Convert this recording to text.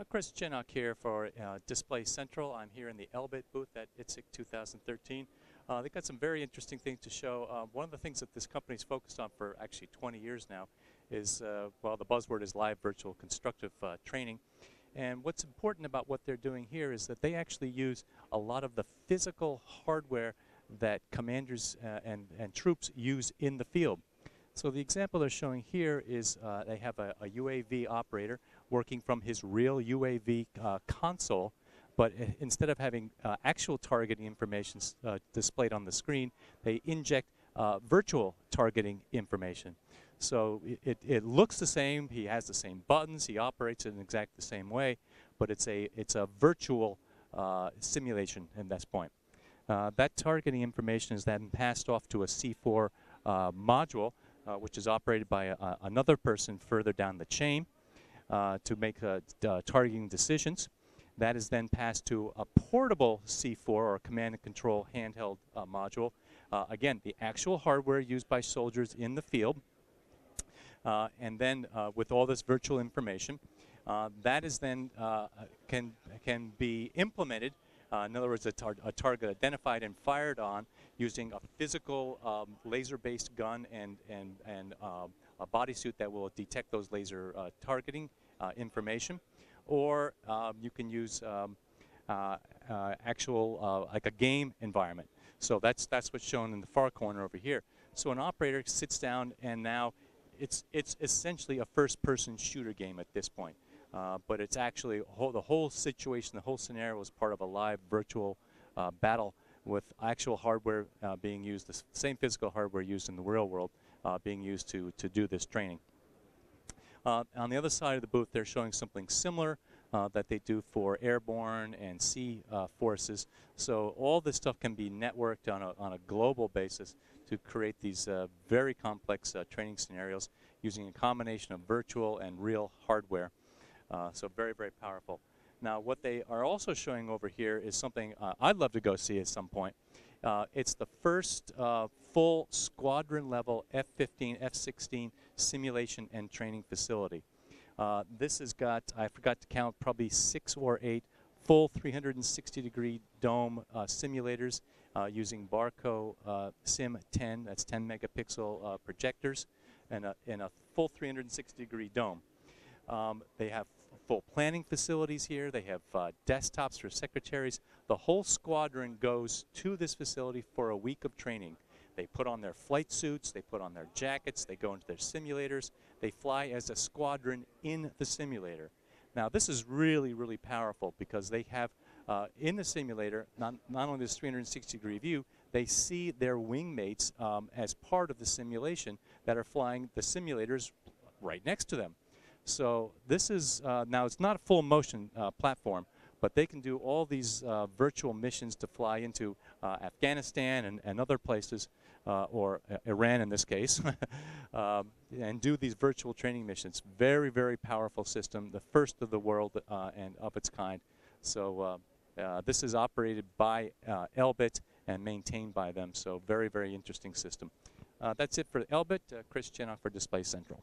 Chris Chinnock here for Display Central. I'm here in the Elbit booth at ITSEC 2013. They've got some very interesting things to show. One of the things that this company's focused on for actually 20 years now is, well, the buzzword is live virtual constructive training. And what's important about what they're doing here is that they actually use a lot of the physical hardware that commanders and troops use in the field. So the example they're showing here is they have a UAV operator working from his real UAV console, but instead of having actual targeting information displayed on the screen, they inject virtual targeting information. So it looks the same, he has the same buttons, he operates it in exactly the same way, but it's a virtual simulation at this point. That targeting information is then passed off to a C4 module, which is operated by another person further down the chain to make targeting decisions. That is then passed to a portable C4 or command and control handheld module. Again, the actual hardware used by soldiers in the field. And then with all this virtual information, that is then can be implemented. In other words, a target identified and fired on using a physical laser-based gun and a bodysuit that will detect those laser targeting information. Or you can use actual like a game environment. So that's what's shown in the far corner over here. So an operator sits down, and now it's essentially a first-person shooter game at this point. But it's actually the whole situation, the whole scenario is part of a live virtual battle with actual hardware being used, the same physical hardware used in the real world being used to do this training. On the other side of the booth, they're showing something similar that they do for airborne and sea forces. So all this stuff can be networked on a global basis to create these very complex training scenarios using a combination of virtual and real hardware. So very, very powerful. Now, what they are also showing over here is something I'd love to go see at some point. It's the first full squadron level F-15, F-16 simulation and training facility. This has got, I forgot to count, probably 6 or 8 full 360-degree dome simulators using Barco Sim 10, that's 10 megapixel projectors, and a full 360-degree dome. They have full planning facilities here. They have desktops for secretaries. The whole squadron goes to this facility for a week of training. They put on their flight suits, they put on their jackets, they go into their simulators, they fly as a squadron in the simulator. Now this is really, really powerful because they have in the simulator, not only this 360-degree view, they see their wingmates as part of the simulation that are flying the simulators right next to them. So this is, now it's not a full motion platform, but they can do all these virtual missions to fly into Afghanistan and other places, or Iran in this case, and do these virtual training missions. Very, very powerful system, the first of the world and of its kind. So this is operated by Elbit and maintained by them, so very, very interesting system. That's it for Elbit. Chris Chinnock for Display Central.